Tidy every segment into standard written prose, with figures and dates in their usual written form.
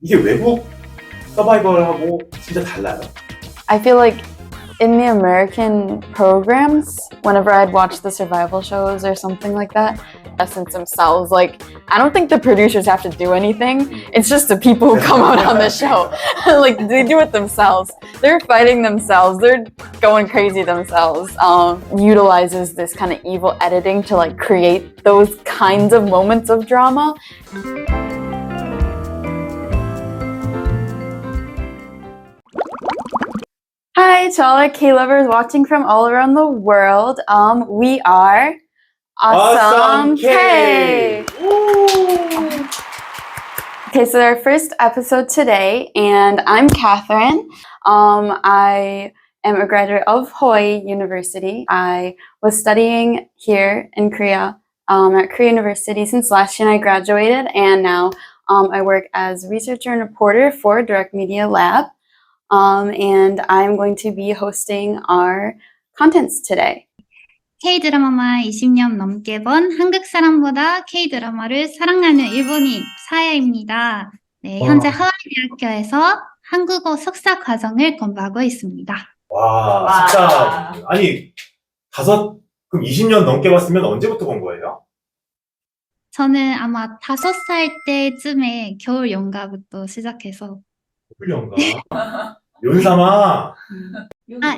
이게 외국 서바이벌하고 진짜 달라요? I feel like in the American programs, whenever I'd watch the survival shows or something like that, essence themselves, like, I don't think the producers have to do anything. It's just the people who come out on the show. Like, they do it themselves. They're fighting themselves. They're going crazy themselves. Utilizes this kind of evil editing to like create those kinds of moments of drama. Hi to all our K-lovers watching from all around the world. We are 어썸K! Okay, so our first episode today, and I'm Catherine. I am a graduate of Hawaii University. I was studying here in Korea at Korea University since last year, and I graduated, and now I work as researcher and reporter for Direct Media Lab. And I'm going to be hosting our contents today. K-드라마만 20년 넘게 본 한국 사람보다 K-드라마를 사랑하는 일본인 사야입니다. 네, 현재 하와이 대학교에서 한국어 석사 과정을 공부하고 있습니다. 와, 진짜. 아니, 그럼 20년 넘게 봤으면 언제부터 본 거예요? 저는 아마 5살 때쯤에 겨울 연가부터 시작해서 연가? 연사마?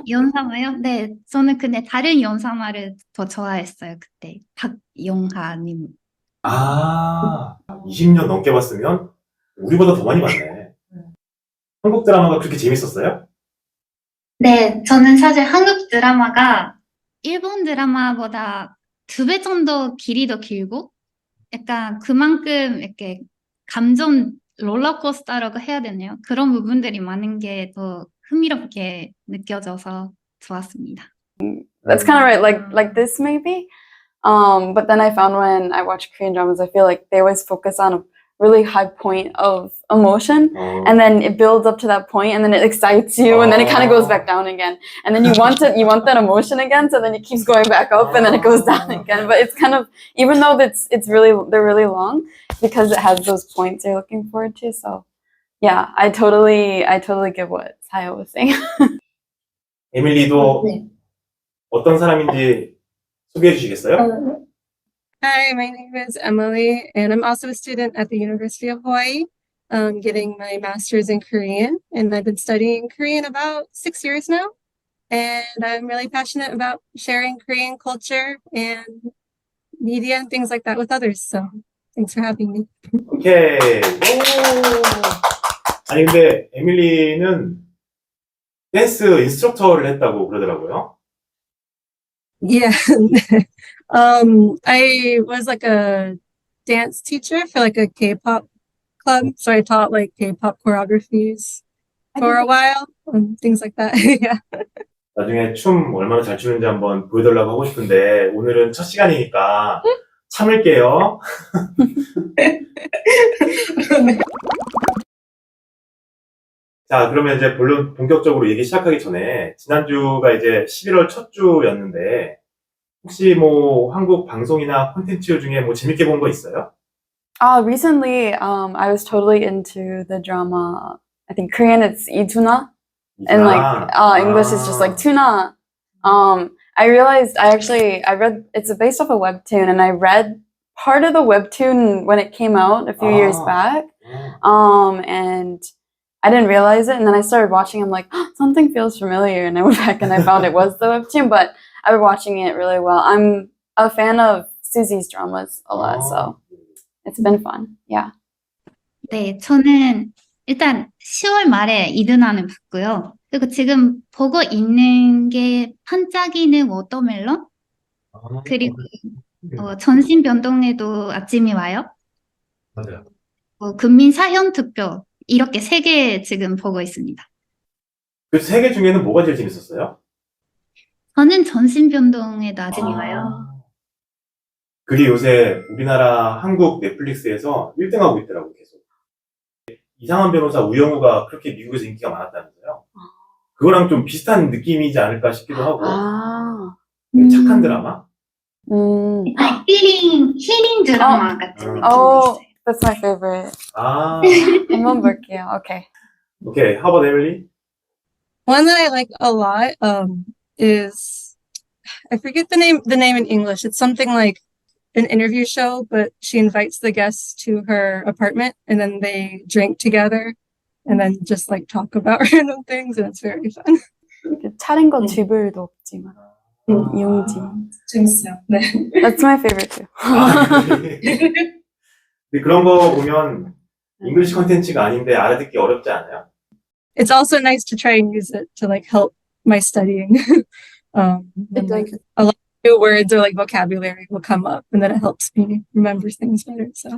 연사마요? 네, 저는 근데 다른 연사마를 더 좋아했어요, 그때. 박영하님. 20년 넘게 봤으면 우리보다 더 많이 봤네. 한국 드라마가 그렇게 재밌었어요? 네, 저는 사실 한국 드라마가 일본 드라마보다 2배 정도 길이도 길고 약간 그만큼 이렇게 감정 롤러코스터라고 해야 되나요? 그런 부분들이 많은 게 더 흥미롭게 느껴져서 좋았습니다. That's kind of right, like this maybe. But then I found when I watch Korean dramas, I feel like they always focus on a really high point of emotion, and then it builds up to that point, and then it excites you, and then it kind of goes back down again, and then you want that emotion again, so then it keeps going back up, and then it goes down again. But it's kind of, even though they're really long, because it has those points you're looking forward to. So yeah, I totally get what Saya was saying. 에밀리도 어떤 사람인지 소개해 주시겠어요? Hi, my name is Emily, and I'm also a student at the University of Hawaii, getting my master's in Korean, and I've been studying Korean about 6 years now, and I'm really passionate about sharing Korean culture and media and things like that with others, so thanks for having me. 오케이. 아니, 근데 에밀리는 댄스 인스트럭터를 했다고 그러더라고요. Yeah. I was like a dance teacher for like a K-pop club, so I taught like K-pop choreographies for a while, things like that. Yeah. 나중에 춤 얼마나 잘 추는지 한번 보여달라고 하고 싶은데 오늘은 첫 시간이니까 참을게요. 자, 그러면 이제 본격적으로 얘기 시작하기 전에 지난주가 이제 11월 첫 주였는데 혹시 뭐 한국 방송이나 콘텐츠 중에 뭐 재밌게 본 거 있어요? Recently, I was totally into the drama. I think Korean it's 이투나, and like English is just like tuna. I realized I read it's based off a webtoon, and I read part of the webtoon when it came out a few years back. And I didn't realize it, and then I started watching. I'm like, something feels familiar, and I went back and I found it was the webtoon. But I've been watching it really well. I'm a fan of Susie's dramas a lot, so it's been fun. Yeah. 네, 저는 일단 10월 말에 이드나는 봤고요. 그리고 지금 보고 있는 게 반짝이는 워터멜론? 그리고 전신 변동에도 아침이 와요. 맞아요. 국민 사형 투표 이렇게 3개 지금 보고 있습니다. 그 3개 중에는 뭐가 제일 재밌었어요? 저는 전신 변동에도 아침이 와요. 그게 요새 우리나라 한국 넷플릭스에서 1등하고 있더라고 계속. 이상한 변호사 우영우가 그렇게 미국에서 인기가 많았다면서요. 그거랑 좀 비슷한 느낌이지 않을까 싶기도 하고. 착한 드라마? 힐링 드라마 같은 느낌도 있어요. That's my favorite. 아, 한번 볼게요. Okay. okay. How about Emily? One that I like a lot is I forget the name in English. It's something like an interview show, but she invites the guests to her apartment and then they drink together and then just like talk about random things, and it's very fun. 차린 건 쥐불도 없지만 용지. 재밌어요. 네. That's my favorite too. 근데 그런 거 보면 잉글리시 콘텐츠가 아닌데 알아듣기 어렵지 않아요? It's also nice to try and use it to like help my studying. And like a lot of new words or like vocabulary will come up, and then it helps me remember things better. So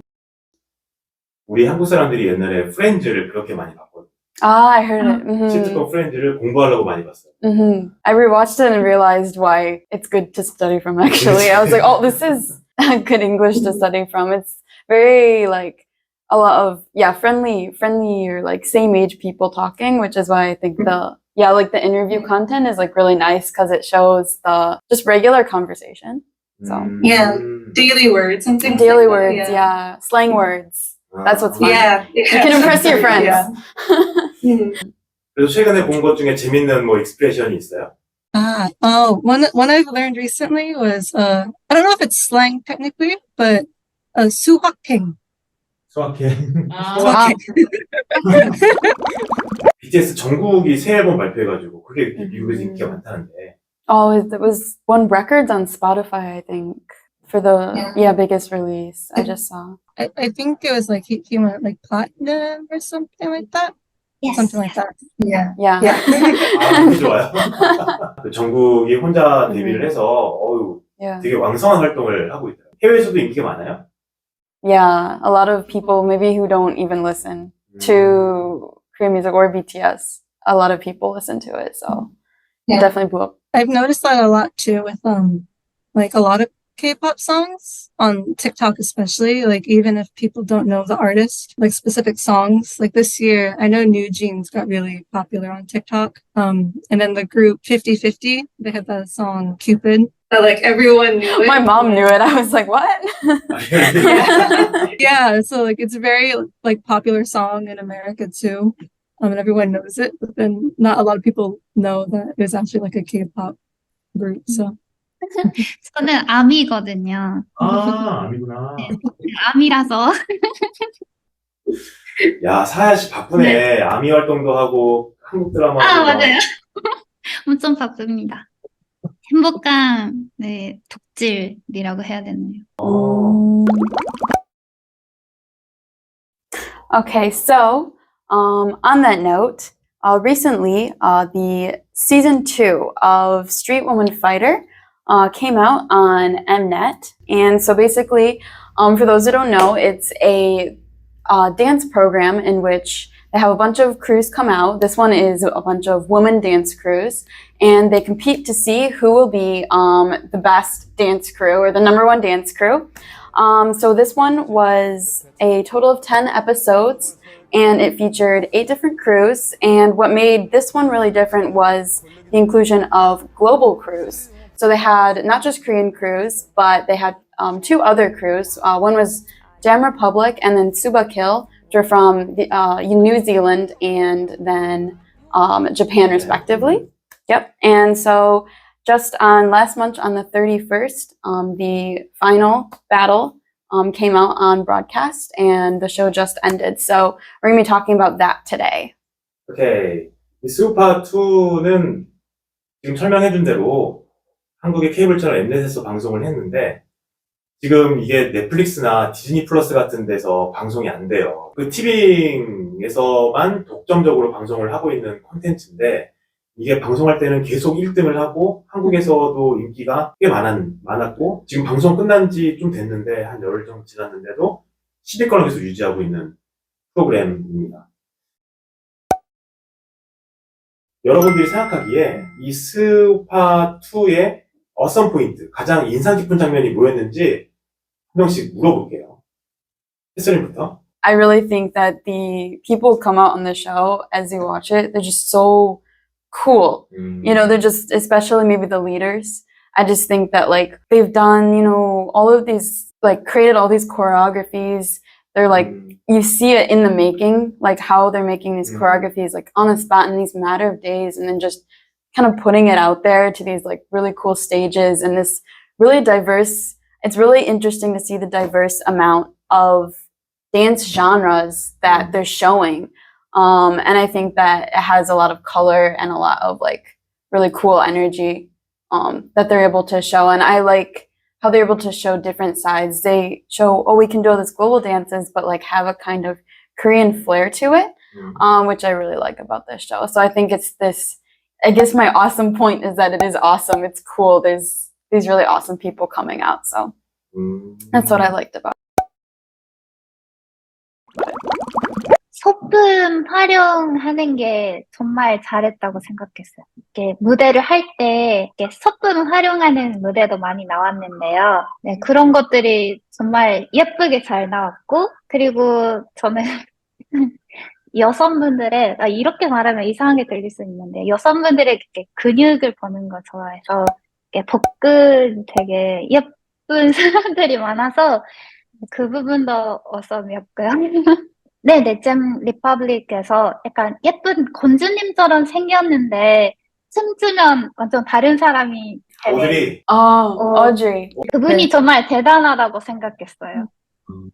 우리 한국 사람들이 옛날에 프렌즈를 그렇게 많이 봤거든요. I heard it. 시트콤 프렌즈를 공부하려고 많이 봤어요. I rewatched it and realized why it's good to study from, actually. I was like, oh, this is good English to study from. It's very, like, a lot of, friendly or, like, same age people talking, which is why I think the interview content is, like, really nice because it shows the just regular conversation. So, daily words and things. daily words, slang words. That's what's fun. You can impress your friends. 그래서 최근에 본 것 중에 재밌는 뭐 익스프레션이 있어요? One I've learned recently was I don't know if it's slang technically, but 수학행. 수학행. 아. BTS 정국이 새 앨범 발표해가지고 그게 미국에서 인기가 많다는데. Oh, it was won records on Spotify, I think, for the biggest release. I just saw. I think it was like he went like platinum or something like that. Yes. Something like that. Yeah. Yeah. 아, 그게 좋아요. 그 정국이 혼자 데뷔를 해서 Yeah. 되게 왕성한 활동을 하고 있더라고요. 해외에서도 인기가 많아요? Yeah, a lot of people maybe who don't even listen to Korean music or BTS, a lot of people listen to it, so it definitely blew up. I've noticed that a lot too with like a lot of K-pop songs on TikTok especially, like even if people don't know the artist, like specific songs. Like this year, I know New Jeans got really popular on TikTok. And then the group 50/50, they had that song Cupid. That like everyone knew it. My mom knew it. I was like, what? Yeah, so like it's a very like popular song in America too. And everyone knows it, but then not a lot of people know that it was actually like a K-pop group. So 저는 아미거든요. 아, 아니구나. 아미라서. 야, 사야 씨 바쁘네. 아미 활동도 하고 한국 드라마. 맞아요. 엄청 바쁩니다. 행복한 독질이라고 해야 되나요? Okay, so on that note, recently the season 2 of Street Woman Fighter came out on Mnet, and so basically, for those who don't know, it's a dance program in which they have a bunch of crews come out. This one is a bunch of women dance crews, and they compete to see who will be the best dance crew or the #1 dance crew. So this one was a total of 10 episodes, and it featured 8 different crews. And what made this one really different was the inclusion of global crews. So they had not just Korean crews, but they had 2 other crews. One was Jam Republic and then Suba Kill, which are from New Zealand and then Japan, respectively. Yep. And so just on last month, on the 31st, the final battle came out on broadcast, and the show just ended. So we're going to be talking about that today. 오케이. 이 스우파2는 지금 설명해준 대로 한국의 케이블 채널 엠넷에서 방송을 했는데 지금 이게 넷플릭스나 디즈니 플러스 같은 데서 방송이 안 돼요. 그 티빙에서만 독점적으로 방송을 하고 있는 콘텐츠인데 이게 방송할 때는 계속 1등을 하고 한국에서도 인기가 꽤 많았고 지금 방송 끝난 지 좀 됐는데 한 열흘 정도 지났는데도 10위권을 계속 유지하고 있는 프로그램입니다. 여러분들이 생각하기에 이 스우파2의 어썸 포인트, 가장 인상 깊은 장면이 뭐였는지 한 명씩 물어볼게요. 혜선이부터. I really think that the people who come out on the show, as you watch it, they're just so cool. You know, they're just, especially maybe the leaders. I just think that like they've done, you know, all of these, like created all these choreographies. They're like, you see it in the making, like how they're making these choreographies like on the spot in these matter of days, and then just kind of putting it out there to these like really cool stages and this really diverse, it's really interesting to see the diverse amount of dance genres that they're showing. And I think that it has a lot of color and a lot of like really cool energy that they're able to show. And I like how they're able to show different sides. They show, oh, we can do all these global dances, but like have a kind of Korean flair to it, which I really like about this show. So I think it's this, I guess my awesome point is that it is awesome. It's cool. There's these really awesome people coming out. So that's what I liked about it. 소품 활용하는 게 정말 잘했다고 생각했어요. 이렇게 무대를 할 때 소품 활용하는 무대도 많이 나왔는데요. 네, 그런 것들이 정말 예쁘게 잘 나왔고, 그리고 저는 여성분들의, 이렇게 말하면 이상하게 들릴 수 있는데, 여성분들의 이렇게 근육을 보는 거 좋아해서, 이렇게 복근 되게 예쁜 사람들이 많아서, 그 부분도 어썸이었고요. 네, 잼 리퍼블릭에서 약간 예쁜 공주님처럼 생겼는데 춤추면 완전 다른 사람이 되는 오드리. Audrey. 그분이 정말 대단하다고 생각했어요.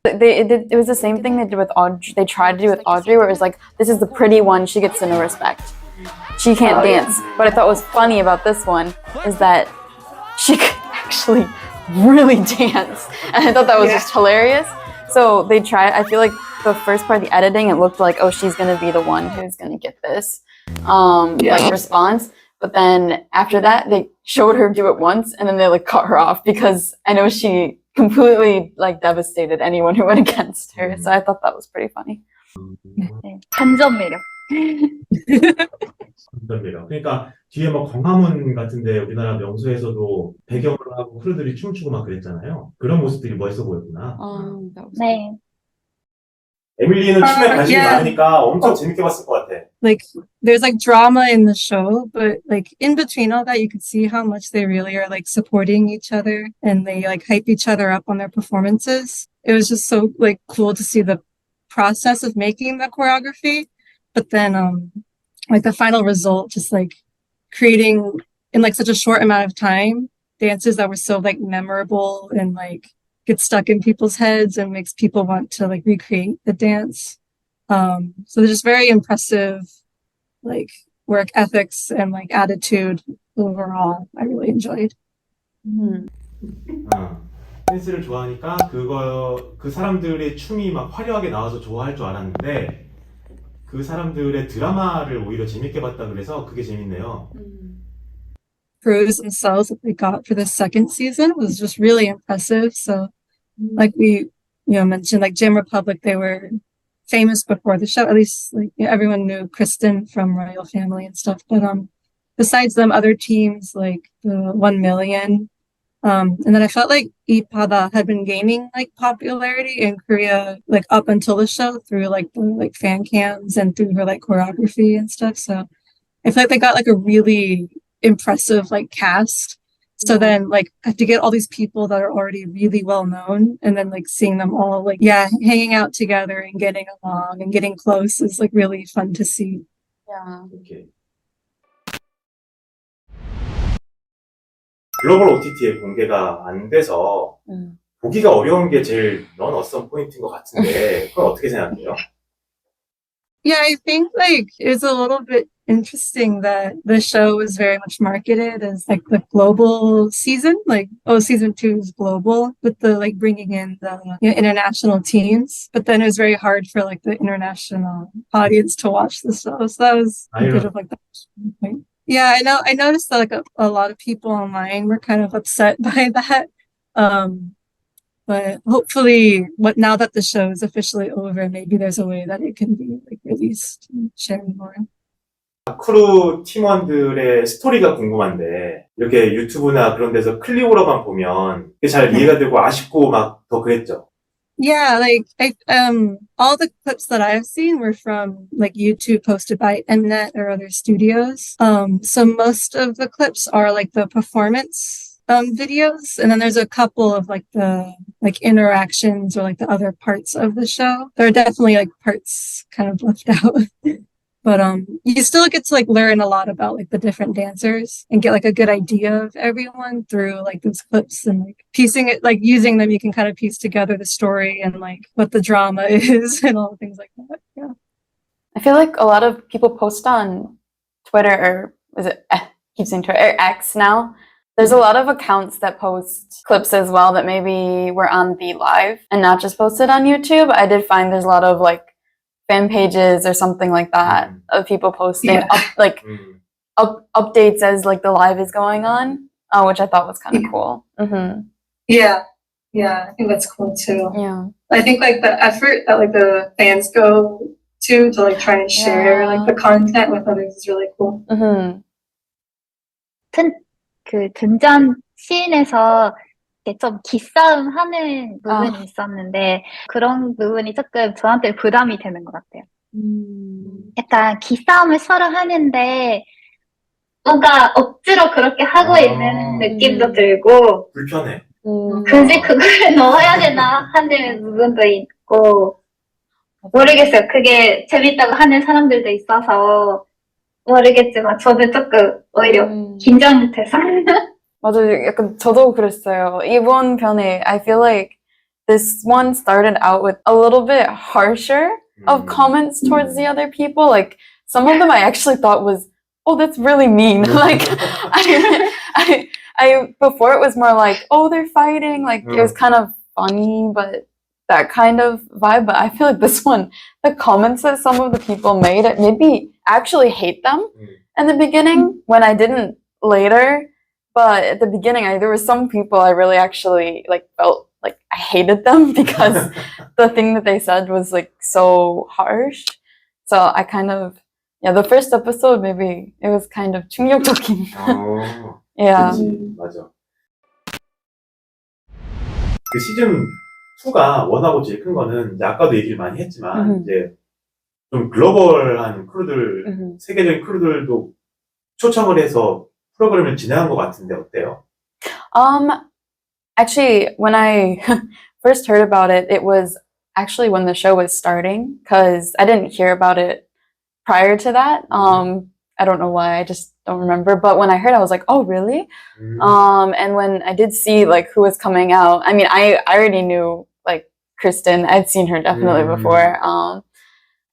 It was the same thing they did with Audrey. They tried to do with Audrey, where it was like, this is the pretty one, she gets no respect. She can't dance. What I thought was funny about this one is that she could actually really dance, and I thought that was just hilarious. So they tried. I feel like the first part of the editing, it looked like, oh, she's gonna be the one who's gonna get this like response. But then after that, they showed her do it once, and then they like cut her off because I know she completely like devastated anyone who went against her. So I thought that was pretty funny. 네, 반전 매력. 감사합니다. 그러니까 뒤에 뭐 광화문 같은데 우리나라 명소에서도 배경으로 하고 크루들이 춤추고 막 그랬잖아요. 그런 모습들이 멋있어 보였구나. That was 네. 에밀리는 춤에 관심이 많으니까 엄청 재밌게 봤을 것 같아. Like, there's like drama in the show, but like in between all that, you could see how much they really are like supporting each other and they like hype each other up on their performances. It was just so like cool to see the process of making the choreography, but then like the final result, just like creating in like such a short amount of time dances that were so like memorable and like get stuck in people's heads and makes people want to like recreate the dance. So they're just very impressive, like work ethics and like attitude overall. I really enjoyed. 댄스를 좋아하니까 그 사람들의 춤이 막 화려하게 나와서 좋아할 줄 알았는데 그 사람들의 드라마를 오히려 재밌게 봤다 그래서 그게 재밌네요. Crews themselves that they got for the second season was just really impressive. So like we mentioned, like Gym Republic, they were famous before the show. At least like everyone knew Kristen from Royal Family and stuff. But besides them, other teams like the 1 Million. And then I felt like Ipada had been gaining like popularity in Korea like up until the show through like the like fan cams and through her like choreography and stuff. So I feel like they got like a really impressive like cast. So then like to get all these people that are already really well known and then like seeing them all like hanging out together and getting along and getting close is like really fun to see. Yeah. 이렇게. 글로벌 OTT에 공개가 안 돼서 보기가 어려운 게 제일 넌 어썸 포인트인 것 같은데 그건 어떻게 생각해요? Yeah, I think like it's a little bit interesting that the show was very much marketed as like the global season, like season 2 is global with the like bringing in the international teams, but then it was very hard for like the international audience to watch the show, so that was a bit of like the point. Yeah, I noticed that like a lot of people online were kind of upset by that. But hopefully, now that the show is officially over, maybe there's a way that it can be like released and shared more. 크루 팀원들의 스토리가 궁금한데 이렇게 유튜브나 그런 데서 클립으로만 보면 잘 이해가 되고 아쉽고 막 더 그랬죠. Yeah, like all the clips that I've seen were from like YouTube posted by Mnet or other studios. So most of the clips are like the performance videos, and then there's a couple of like the like interactions or like the other parts of the show. There are definitely like parts kind of left out. But you still get to like learn a lot about like the different dancers and get like a good idea of everyone through like those clips, and like piecing it, like using them, you can kind of piece together the story and like what the drama is and all things like that. Yeah. I feel like a lot of people post on Twitter, or is it, I keep saying Twitter, or X now. There's a lot of accounts that post clips as well that maybe were on the live and not just posted on YouTube. I did find there's a lot of like fan pages or something like that of people posting updates as like the live is going on, which I thought was kind of cool. Yeah, I think that's cool too. Yeah, I think like the effort that like the fans go to like try and share like the content with others is really cool. 그 등장 씬에서 이렇게 좀 기싸움 하는 부분이 있었는데 그런 부분이 조금 저한테 부담이 되는 것 같아요. 약간 기싸움을 서로 하는데 뭔가 억지로 그렇게 하고 있는 느낌도 들고 불편해. 굳이 그걸 넣어야 되나 하는 부분도 있고 모르겠어요. 그게 재밌다고 하는 사람들도 있어서 모르겠지만 저는 조금 오히려 긴장이 돼서 맞아요. 약간 저도 그랬어요. 이번 편에 I feel like this one started out with a little bit harsher of comments towards the other people. Like some of them I actually thought was, oh, that's really mean. Like I before it was more like, oh, they're fighting. Like it was kind of funny, but that kind of vibe. But I feel like this one, the comments that some of the people made, it made me actually hate them in the beginning when I didn't later. But at the beginning, there were some people I really actually like felt like I hated them because the thing that they said was like so harsh. So I kind of, the first episode maybe it was kind of 충격적인. Yeah. 그치, 맞아. 그 시즌 2가 원하고 제일 큰 거는 이제 아까도 얘기를 많이 했지만 이제 좀 글로벌한 크루들, 세계적인 크루들도 초청을 해서 프로그램을 진행한 것 같은데 어때요? Actually, when I first heard about it, it was actually when the show was starting, because I didn't hear about it prior to that. I don't know why, I just don't remember. But when I heard, I was like, oh, really? And when I did see like who was coming out, I mean, I already knew like Kristen. I'd seen her definitely before.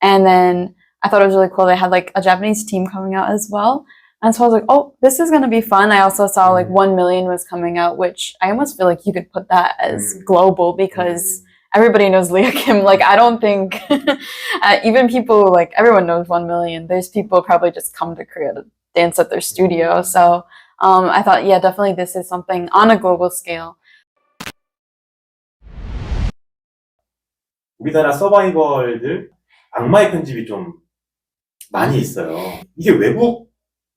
And then I thought it was really cool. They had like a Japanese team coming out as well. And so I was like, oh, this is going to be fun. I also saw like 1 million was coming out, which I almost feel like you could put that as global because everybody knows Leah Kim. Like, I don't think even people, like everyone knows 1 million. There's people probably just come to Korea to dance at their studio. So I thought, yeah, definitely this is something on a global scale. 우리나라 서바이벌들 악마의 편집이 좀 많이 있어요. 이게 외국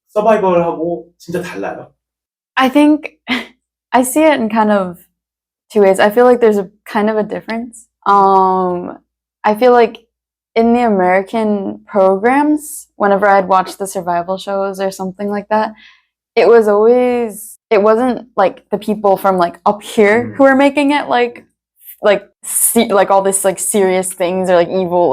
서바이벌하고 진짜 달라요? I think I see it in kind of two ways. I feel like there's a kind of a difference. I feel like in the American programs, whenever I'd watch the survival shows or something like that, it wasn't like the people from like up here who were making it like all this like serious things or like evil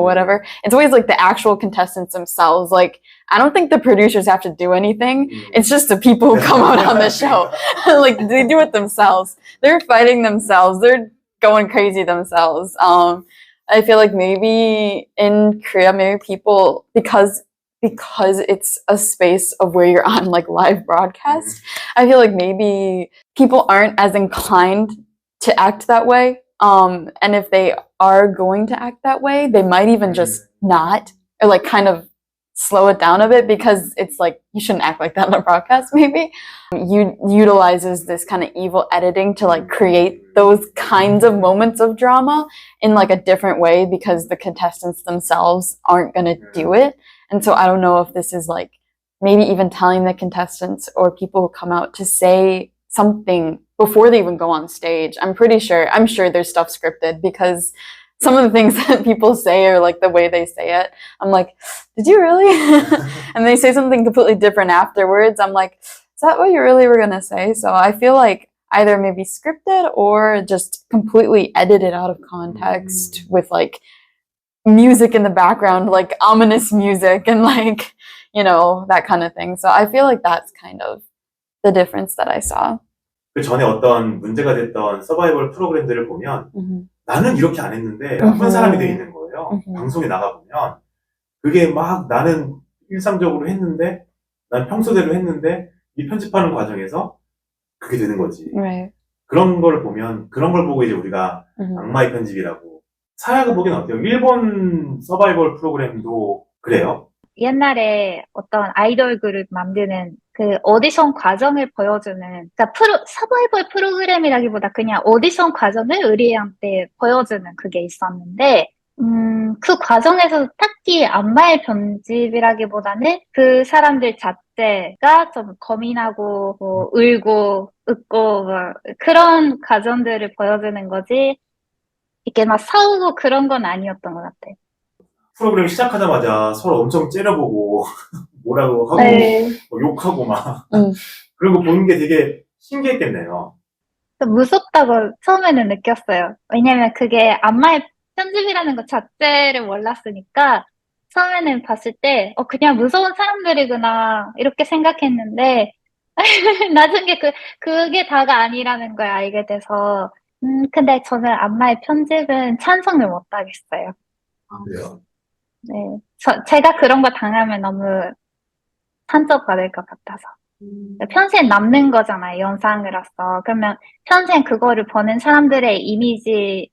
whatever. It's always like the actual contestants themselves. Like I don't think the producers have to do anything. It's just the people who come out on the show. Like they do it themselves. They're fighting themselves. They're going crazy themselves. I feel like maybe in Korea, maybe people, because it's a space of where you're on like live broadcast, I feel like maybe people aren't as inclined to act that way. And if they are going to act that way, they might even just not, or like kind of slow it down a bit, because it's like, you shouldn't act like that on a broadcast maybe. Utilizes this kind of evil editing to like create those kinds of moments of drama in like a different way, because the contestants themselves aren't going to do it. And so I don't know if this is like maybe even telling the contestants or people who come out to say something before they even go on stage. I'm sure there's stuff scripted, because some of the things that people say or like the way they say it, I'm like, did you really? And they say something completely different afterwards. I'm like, is that what you really were gonna say? So I feel like either maybe scripted or just completely edited out of context with like music in the background, like ominous music and like, you know, that kind of thing. So I feel like that's kind of the difference that I saw. 그 전에 어떤 문제가 됐던 서바이벌 프로그램들을 보면 나는 이렇게 안 했는데 나쁜 사람이 돼 있는 거예요. 방송에 나가보면 그게 막 나는 일상적으로 했는데 난 평소대로 했는데 이 편집하는 과정에서 그게 되는 거지. Right. 그런 걸 보면 그런 걸 보고 이제 우리가 악마의 편집이라고. 사야가 보기엔 어때요? 일본 서바이벌 프로그램도 그래요? 옛날에 어떤 아이돌 그룹 만드는 그 오디션 과정을 보여주는, 그러니까 서바이벌 프로그램이라기보다 그냥 오디션 과정을 우리한테 보여주는 그게 있었는데, 그 과정에서 딱히 악마의 편집이라기보다는 그 사람들 자체가 좀 고민하고, 뭐, 울고, 웃고, 뭐, 그런 과정들을 보여주는 거지, 이렇게 막 싸우고 그런 건 아니었던 것 같아. 프로그램 시작하자마자 서로 엄청 째려보고 뭐라고 하고 네. 뭐 욕하고 막 그런 거 보는 게 되게 신기했겠네요. 무섭다고 처음에는 느꼈어요. 왜냐면 그게 악마의 편집이라는 것 자체를 몰랐으니까 처음에는 봤을 때 그냥 무서운 사람들이구나 이렇게 생각했는데 나중에 그게 다가 아니라는 걸 알게 돼서 근데 저는 악마의 편집은 찬성을 못 하겠어요. 그래요? 네. 제가 그런 거 당하면 너무 상처받을 것 같아서. 평생 남는 거잖아요, 영상으로서. 그러면 평생 그거를 보는 사람들의 이미지로는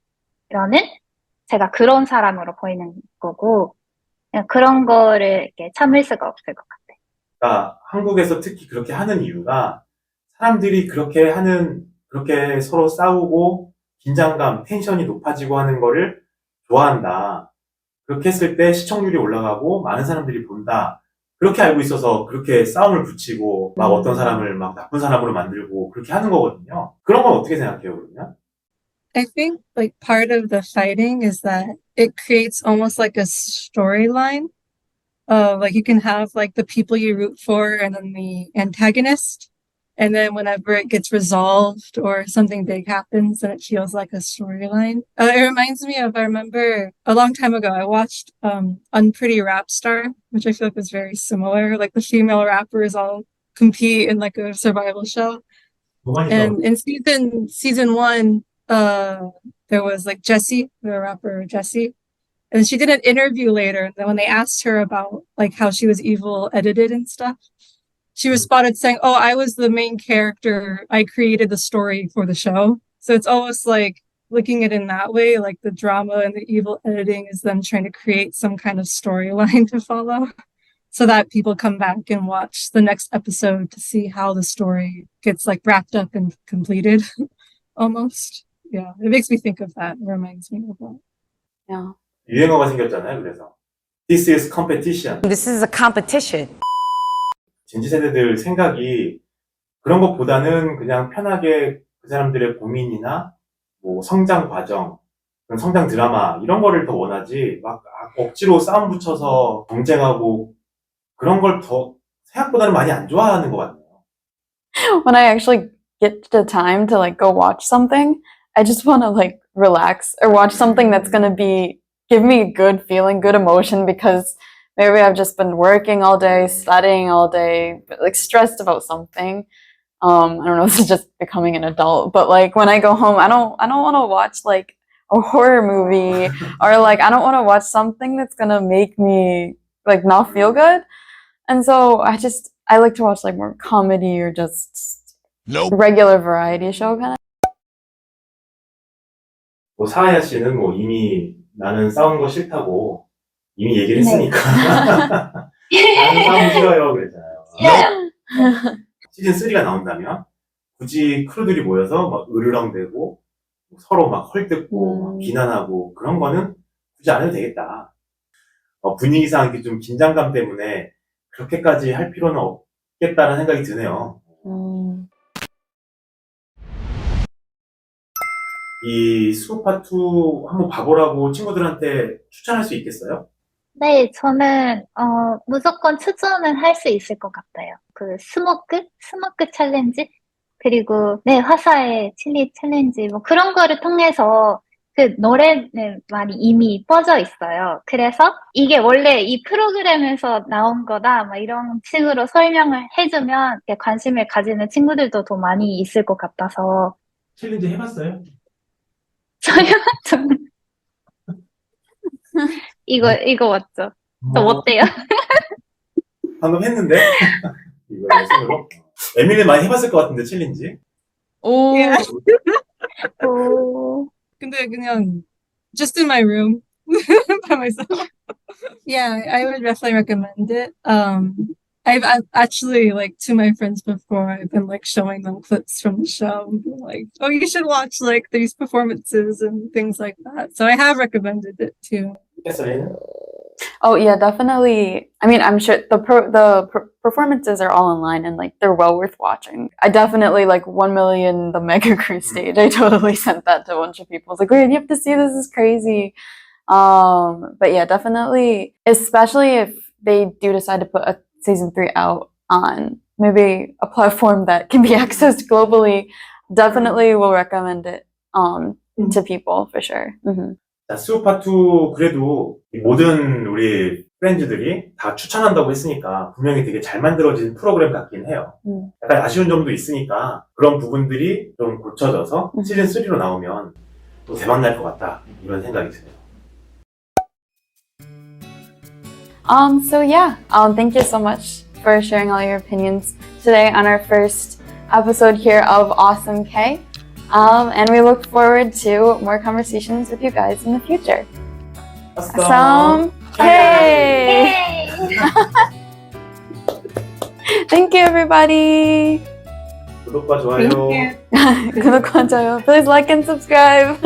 제가 그런 사람으로 보이는 거고, 그냥 그런 거를 이렇게 참을 수가 없을 것 같아요. 그러니까 한국에서 특히 그렇게 하는 이유가 사람들이 그렇게 서로 싸우고 긴장감, 텐션이 높아지고 하는 거를 좋아한다. 그렇게 했을 때 시청률이 올라가고 많은 사람들이 본다. 그렇게 알고 있어서 그렇게 싸움을 붙이고 막 어떤 사람을 막 나쁜 사람으로 만들고 그렇게 하는 거거든요. 그런 건 어떻게 생각해요, 그러면? I think like part of the fighting is that it creates almost like a storyline. Like you can have like the people you root for and then the antagonist. And then whenever it gets resolved or something big happens, then it feels like a storyline. It reminds me of, I remember a long time ago, I watched Unpretty Rap Star, which I feel like was very similar. Like the female rappers all compete in like a survival show. And in season one, there was like Jessie, the rapper Jessie. And she did an interview later, and then when they asked her about like how she was evil edited and stuff, she responded saying, "Oh, I was the main character. I created the story for the show." So it's almost like looking at it in that way, like the drama and the evil editing is them trying to create some kind of storyline to follow so that people come back and watch the next episode to see how the story gets like wrapped up and completed almost. Yeah, it makes me think of that. It reminds me of that. Yeah. 유행어가 생겼잖아요, 그래서. This is competition. This is a competition. 젠지 세대들 생각이 그런 것보다는 그냥 편하게 그 사람들의 고민이나 뭐 성장 과정, 그런 성장 드라마 이런 거를 더 원하지 막 억지로 싸움 붙여서 경쟁하고 그런 걸 더 생각보다는 많이 안 좋아하는 것 같네요. When I actually get the time to like go watch something, I just want to like relax or watch something that's going to give me a good feeling, good emotion, because maybe I've just been working all day, studying all day, like stressed about something. I don't know, this is just becoming an adult, but like when I go home, I don't want to watch like a horror movie or like I don't want to watch something that's gonna make me like not feel good. And so I like to watch like more comedy or just regular variety show kind of. 뭐 사야 씨는 뭐 이미 나는 싸우는 거 싫다고 이미 얘기를 했으니까 나는 싸움 싫어요 그랬잖아요. 시즌 3가 나온다면 굳이 크루들이 모여서 막 으르렁대고 서로 막 헐뜯고 막 비난하고 그런 거는 굳이 안 해도 되겠다. 분위기상 이렇게 좀 긴장감 때문에 그렇게까지 할 필요는 없겠다는 생각이 드네요. 이 스우파2 한번 봐보라고 친구들한테 추천할 수 있겠어요? 네, 저는 무조건 추천은 할 수 있을 것 같아요. 그 스모크 챌린지, 그리고 네, 화사의 칠리 챌린지, 뭐 그런 거를 통해서 그 노래는 많이 이미 뻗어 있어요. 그래서 이게 원래 이 프로그램에서 나온 거다, 막 이런 식으로 설명을 해주면 이렇게 관심을 가지는 친구들도 더 많이 있을 것 같아서 챌린지 해봤어요? 저는 이거 맞죠? 저 뭐, 어때요? 방금 했는데? 이거 손으로? 에밀리 많이 해봤을 것 같은데, 챌린지? 오, Yeah. 오, 근데 그냥 just in my room by myself. Yeah, I would definitely recommend it. I've actually like to my friends before. I've been like showing them clips from the show, and been like, "Oh, you should watch like these performances and things like that." So I have recommended it too. 했어요? oh yeah, definitely. I mean, I'm sure the performances are all online and like they're well worth watching. I definitely like 1 million the Mega Cruise stage. I totally sent that to a bunch of people. I was like, wait, you have to see this is crazy. But yeah, definitely, especially if they do decide to put a season 3 out on maybe a platform that can be accessed globally, definitely will recommend it to people for sure. 자, 스우파2 그래도 이 모든 우리 프렌즈들이 다 추천한다고 했으니까 분명히 되게 잘 만들어진 프로그램 같긴 해요. 약간 아쉬운 점도 있으니까 그런 부분들이 좀 고쳐져서 시즌3로 나오면 또 대박 날 것 같다 이런 생각이 드네요. So yeah, thank you so much for sharing all your opinions today on our first episode here of Awesome-K. And we look forward to more conversations with you guys in the future. Awesome-K! 예! Thank you, everybody! 구독과 좋아요. Thank you. 구독과 좋아요. Please like and subscribe.